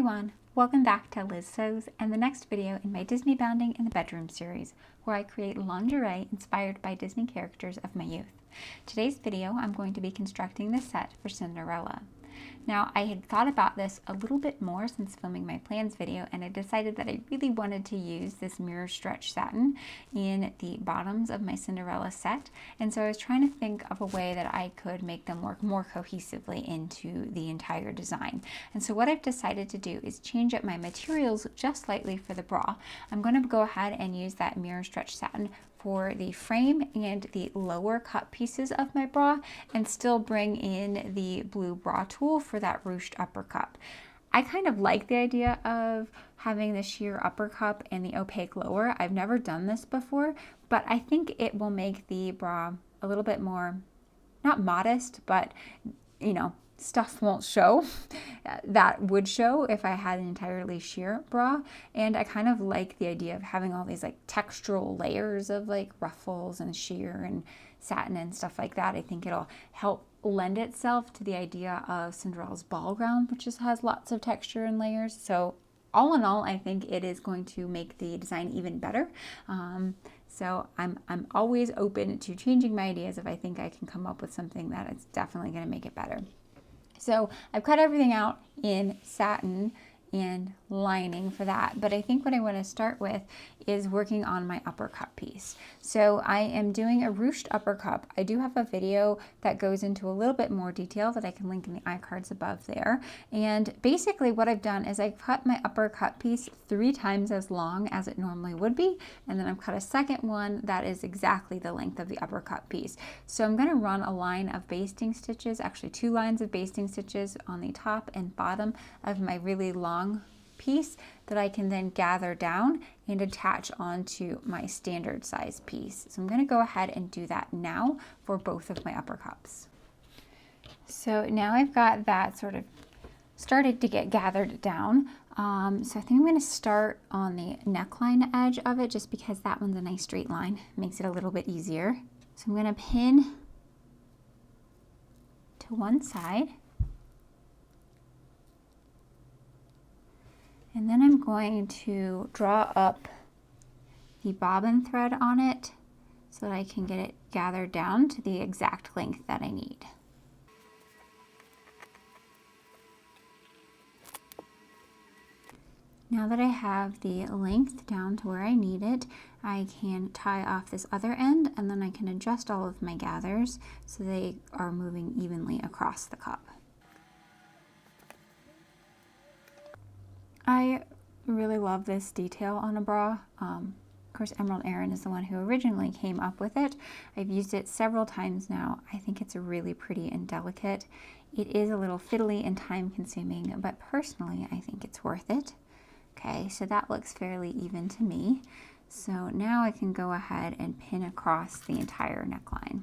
everyone, welcome back to Liz Sews and the next video in my Disney Bounding in the Bedroom series, where I create lingerie inspired by Disney characters of my youth. Today's video, I'm going to be constructing the set for Cinderella. Now, I had thought about this a little bit more since filming my plans video, and I decided that I really wanted to use this mirror stretch satin in the bottoms of my Cinderella set. And so I was trying to think of a way that I could make them work more cohesively into the entire design. And so what I've decided to do is change up my materials just slightly for the bra. I'm going to go ahead and use that mirror stretch satin for the frame and the lower cut pieces of my bra, and still bring in the blue bra tool for that ruched upper cup. I kind of like the idea of having the sheer upper cup and the opaque lower. I've never done this before, but I think it will make the bra a little bit more, not modest, but stuff won't show that would show if I had an entirely sheer bra. And I kind of like the idea of having all these like textural layers of like ruffles and sheer and satin and stuff like that. I think it'll help lend itself to the idea of Cinderella's ball gown, which just has lots of texture and layers. So all in all, I think it is going to make the design even better. So I'm always open to changing my ideas if I think I can come up with something that is definitely going to make it better. So I've cut everything out in satin and lining for that, but I think what I want to start with is working on my upper cup piece. So I am doing a ruched upper cup. I do have a video that goes into a little bit more detail that I can link in the iCards above there. And basically what I've done is I've cut my upper cup piece 3 times as long as it normally would be, and then I've cut a second one that is exactly the length of the upper cup piece. So I'm going to run a line of basting stitches, actually 2 lines of basting stitches on the top and bottom of my really long piece that I can then gather down and attach onto my standard size piece. So I'm going to go ahead and do that now for both of my upper cups. So now I've got that sort of started to get gathered down. So I think I'm going to start on the neckline edge of it, just because that one's a nice straight line. Makes it a little bit easier. So I'm going to pin to one side. And then I'm going to draw up the bobbin thread on it so that I can get it gathered down to the exact length that I need. Now that I have the length down to where I need it, I can tie off this other end, and then I can adjust all of my gathers so they are moving evenly across the cup. I really love this detail on a bra. Of course, Emerald Erin is the one who originally came up with it. I've used it several times now. I think it's really pretty and delicate. It is a little fiddly and time consuming, but personally, I think it's worth it. Okay, so that looks fairly even to me. So now I can go ahead and pin across the entire neckline.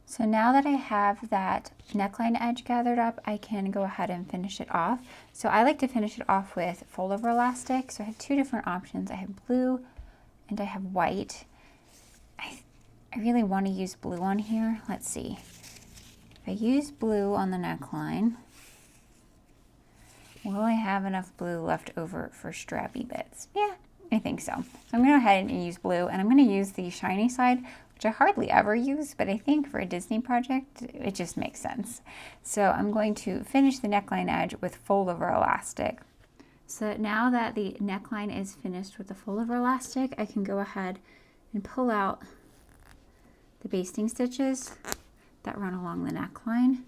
So now that I have that neckline edge gathered up, I can go ahead and finish it off. So I like to finish it off with fold over elastic. So I have 2 different options. I have blue and I have white. I really want to use blue on here. Let's see. If I use blue on the neckline, will I have enough blue left over for strappy bits? Yeah, I think so. So I'm going to go ahead and use blue, and I'm going to use the shiny side, which I hardly ever use, but I think for a Disney project, it just makes sense. So I'm going to finish the neckline edge with fold over elastic. So now that the neckline is finished with the fold over elastic, I can go ahead and pull out the basting stitches that run along the neckline,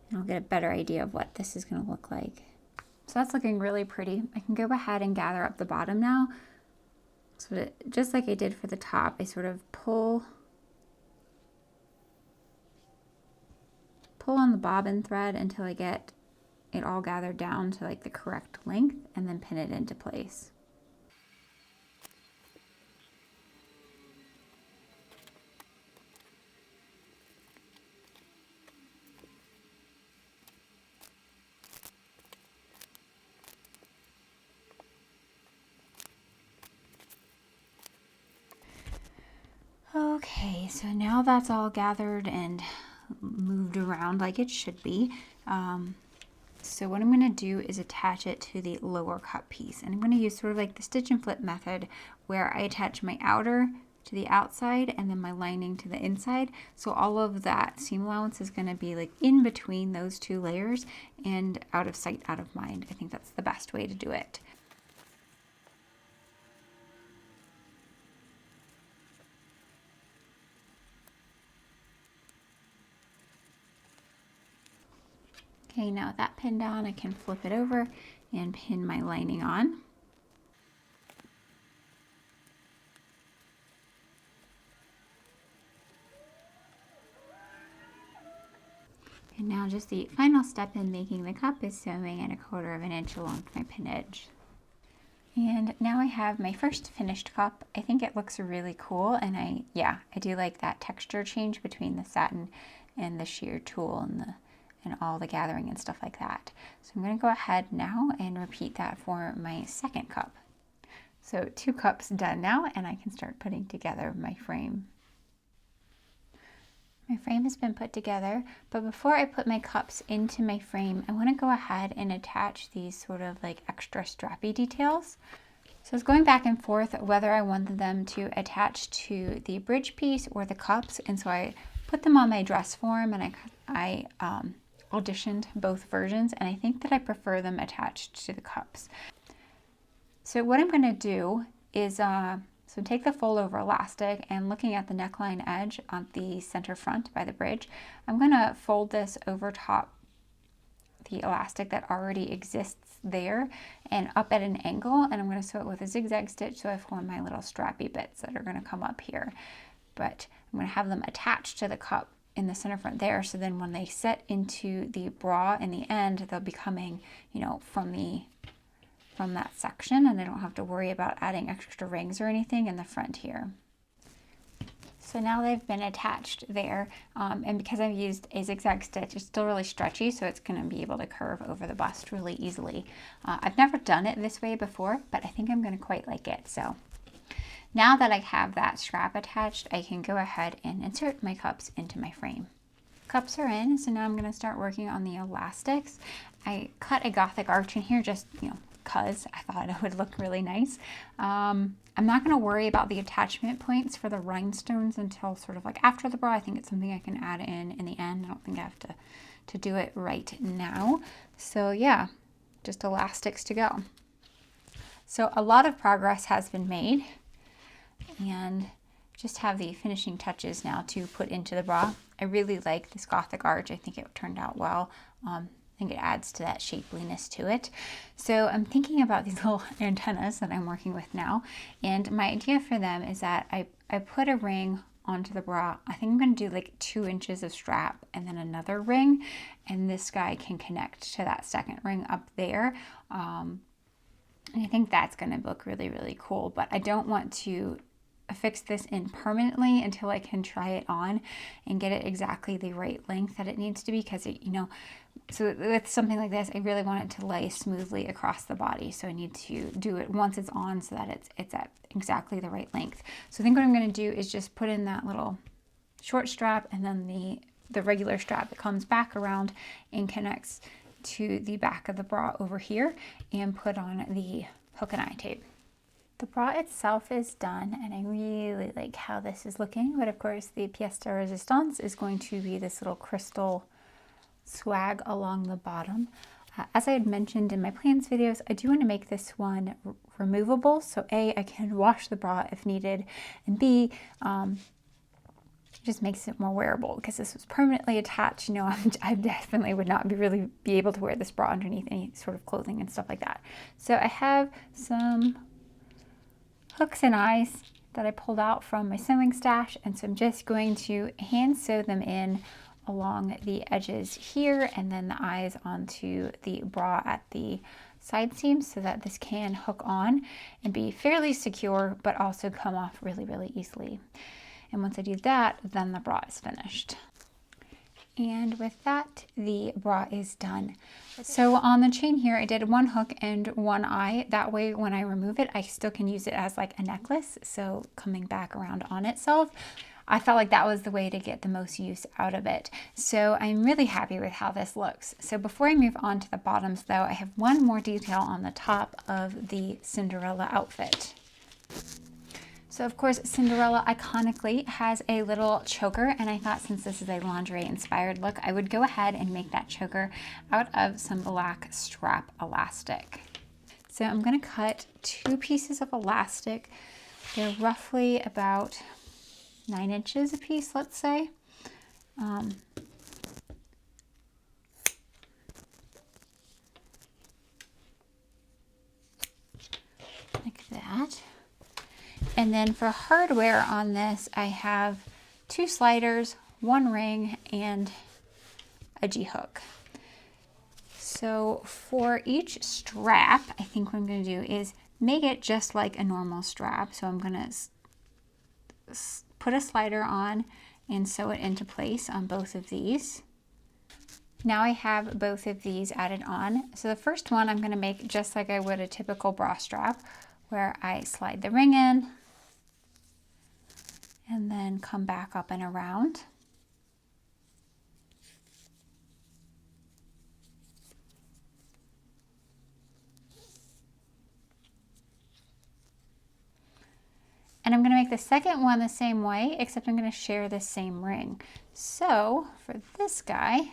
and I'll get a better idea of what this is going to look like. So that's looking really pretty. I can go ahead and gather up the bottom now. So just like I did for the top, I sort of pull on the bobbin thread until I get it all gathered down to like the correct length, and then pin it into place. Okay, so now that's all gathered and moved around like it should be. So what I'm going to do is attach it to the lower cup piece. And I'm going to use sort of like the stitch and flip method where I attach my outer to the outside and then my lining to the inside. So all of that seam allowance is going to be like in between those two layers and out of sight, out of mind. I think that's the best way to do it. Okay, now with that pinned on, I can flip it over and pin my lining on. And now just the final step in making the cup is sewing at 1/4 inch along my pin edge. And now I have my first finished cup. I think it looks really cool, and I do like that texture change between the satin and the sheer tulle and all the gathering and stuff like that. So I'm going to go ahead now and repeat that for my second cup. So 2 cups done now, and I can start putting together my frame. My frame has been put together, but before I put my cups into my frame, I want to go ahead and attach these sort of like extra strappy details. So I was going back and forth whether I wanted them to attach to the bridge piece or the cups, and so I put them on my dress form, and I auditioned both versions, and I think that I prefer them attached to the cups. So what I'm going to do is so take the fold over elastic, and looking at the neckline edge on the center front by the bridge, I'm going to fold this over top the elastic that already exists there and up at an angle, and I'm going to sew it with a zigzag stitch so I form my little strappy bits that are going to come up here. But I'm going to have them attached to the cup in the center front there, so then when they set into the bra in the end, they'll be coming, you know, from that section, and I don't have to worry about adding extra rings or anything in the front here. So now they've been attached there, and because I've used a zigzag stitch, it's still really stretchy, so it's going to be able to curve over the bust really easily. I've never done it this way before, but I think I'm going to quite like it. So now that I have that strap attached, I can go ahead and insert my cups into my frame. Cups are in, so now I'm going to start working on the elastics. I cut a Gothic arch in here just, because I thought it would look really nice. I'm not going to worry about the attachment points for the rhinestones until sort of like after the bra. I think it's something I can add in the end. I don't think I have to do it right now. So yeah, just elastics to go. So a lot of progress has been made, and just have the finishing touches now to put into the bra. I really like this Gothic arch. I think it turned out well. I think it adds to that shapeliness to it. So I'm thinking about these little antennas that I'm working with now, and my idea for them is that I put a ring onto the bra. I think I'm going to do like 2 inches of strap and then another ring, and this guy can connect to that second ring up there. And I think that's going to look really, really cool, but I don't want to affix this in permanently until I can try it on and get it exactly the right length that it needs to be, because it, so with something like this, I really want it to lay smoothly across the body. So I need to do it once it's on so that it's at exactly the right length. So I think what I'm going to do is just put in that little short strap, and then the regular strap that comes back around and connects to the back of the bra over here, and put on the hook and eye tape. The bra itself is done, and I really like how this is looking, but of course the pièce de résistance is going to be this little crystal swag along the bottom. As I had mentioned in my plans videos, I do want to make this one removable, so A, I can wash the bra if needed, and B, just makes it more wearable, because this was permanently attached. I definitely would not really be able to wear this bra underneath any sort of clothing and stuff like that. So I have some hooks and eyes that I pulled out from my sewing stash, and so I'm just going to hand sew them in along the edges here, and then the eyes onto the bra at the side seams, so that this can hook on and be fairly secure, but also come off really, really easily. And once I do that, then the bra is finished. And with that, the bra is done. So on the chain here, I did 1 hook and 1 eye. That way, when I remove it, I still can use it as like a necklace. So coming back around on itself. I felt like that was the way to get the most use out of it. So I'm really happy with how this looks. So before I move on to the bottoms though, I have one more detail on the top of the Cinderella outfit. So of course, Cinderella iconically has a little choker, and I thought since this is a lingerie inspired look, I would go ahead and make that choker out of some black strap elastic. So I'm gonna cut 2 pieces of elastic. They're roughly about 9 inches a piece, let's say. Like that. And then for hardware on this, I have 2 sliders, 1 ring, and a G-hook. So for each strap, I think what I'm going to do is make it just like a normal strap. So I'm going to put a slider on and sew it into place on both of these. Now I have both of these added on. So the first one I'm going to make just like I would a typical bra strap, where I slide the ring in and then come back up and around. And I'm going to make the second one the same way, except I'm going to share the same ring. So for this guy,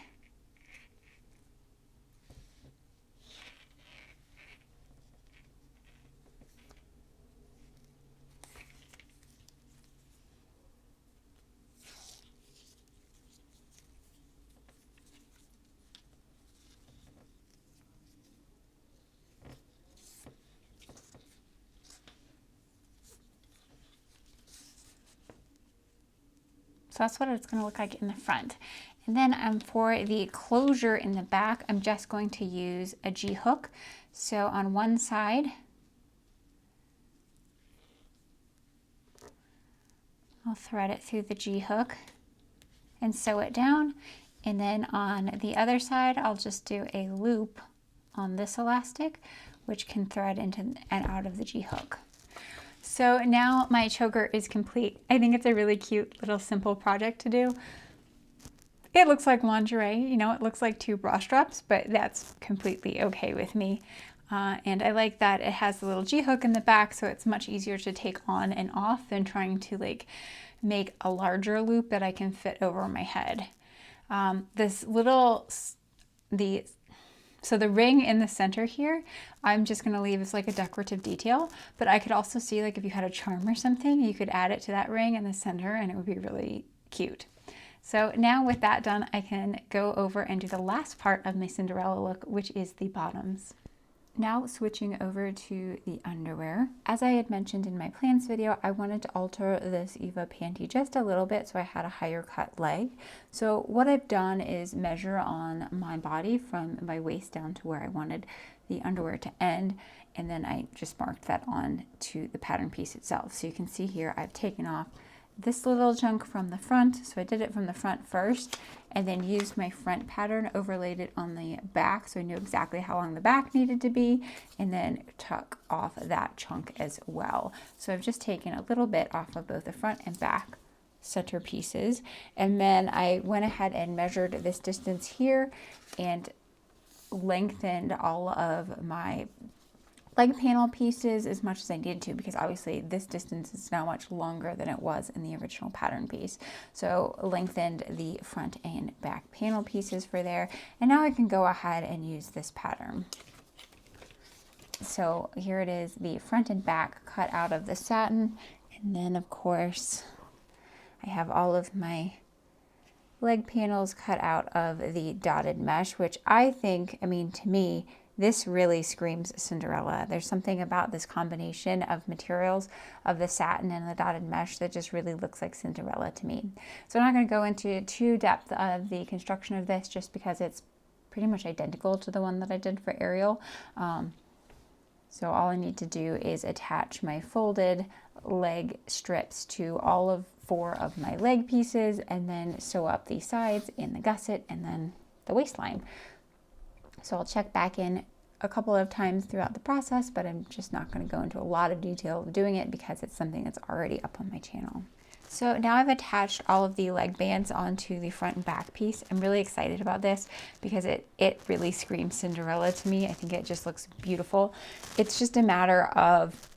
so that's what it's going to look like in the front. And then for the closure in the back, I'm just going to use a G-hook. So on one side, I'll thread it through the G-hook and sew it down. And then on the other side, I'll just do a loop on this elastic, which can thread into and out of the G-hook. So now my choker is complete. I think it's a really cute little simple project to do. It looks like lingerie, you know, it looks like 2 bra straps, but that's completely okay with me. And I like that it has a little G-hook in the back, so it's much easier to take on and off than trying to like make a larger loop that I can fit over my head. So the ring in the center here, I'm just going to leave as like a decorative detail, but I could also see like if you had a charm or something, you could add it to that ring in the center and it would be really cute. So now with that done, I can go over and do the last part of my Cinderella look, which is the bottoms. Now switching over to the underwear. As I had mentioned in my plans video, I wanted to alter this Eva panty just a little bit so I had a higher cut leg. So what I've done is measure on my body from my waist down to where I wanted the underwear to end, and then I just marked that on to the pattern piece itself. So you can see here I've taken off this little chunk from the front, so I did it from the front first, and then used my front pattern, overlaid it on the back so I knew exactly how long the back needed to be, and then tuck off that chunk as well. So I've just taken a little bit off of both the front and back center pieces, and then I went ahead and measured this distance here and lengthened all of my leg panel pieces as much as I needed to, because obviously this distance is now much longer than it was in the original pattern piece. So lengthened the front and back panel pieces for there, and now I can go ahead and use this pattern. So here it is, the front and back cut out of the satin, and then of course I have all of my leg panels cut out of the dotted mesh, which I think, I mean, to me, this really screams Cinderella. There's something about this combination of materials of the satin and the dotted mesh that just really looks like Cinderella to me. So I'm not going to go into too depth of the construction of this just because it's pretty much identical to the one that I did for Ariel. So all I need to do is attach my folded leg strips to all of 4 of my leg pieces, and then sew up the sides and the gusset and then the waistline. So I'll check back in a couple of times throughout the process, but I'm just not going to go into a lot of detail of doing it because it's something that's already up on my channel. So now I've attached all of the leg bands onto the front and back piece. I'm really excited about this because it really screams Cinderella to me. I think it just looks beautiful. It's just a matter of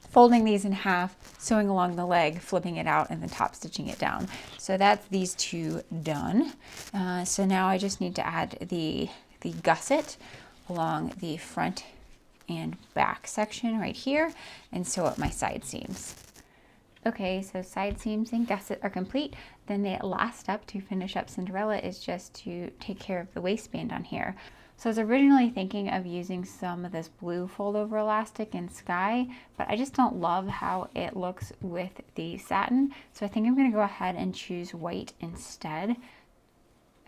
folding these in half, sewing along the leg, flipping it out, and then top stitching it down. So that's these two done. So now I just need to add the gusset along the front and back section right here and sew up my side seams. Okay, so side seams and gusset are complete. Then the last step to finish up Cinderella is just to take care of the waistband on here. So I was originally thinking of using some of this blue fold over elastic in Sky, but I just don't love how it looks with the satin. So I think I'm gonna go ahead and choose white instead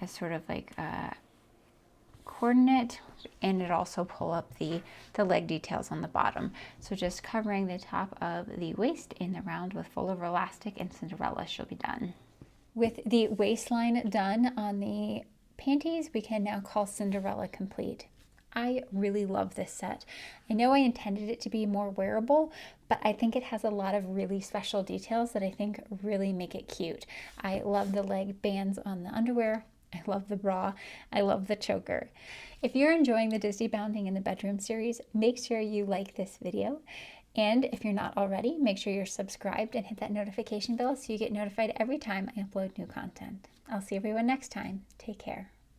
as sort of like a coordinate, and it also pull up the leg details on the bottom. So just covering the top of the waist in the round with fold over elastic, and Cinderella should be done. With the waistline done on the panties, we can now call Cinderella complete. I really love this set. I know I intended it to be more wearable, but I think it has a lot of really special details that I think really make it cute. I love the leg bands on the underwear. I love the bra. I love the choker. If you're enjoying the Disney Bounding in the Bedroom series, make sure you like this video. And if you're not already, make sure you're subscribed and hit that notification bell so you get notified every time I upload new content. I'll see everyone next time. Take care.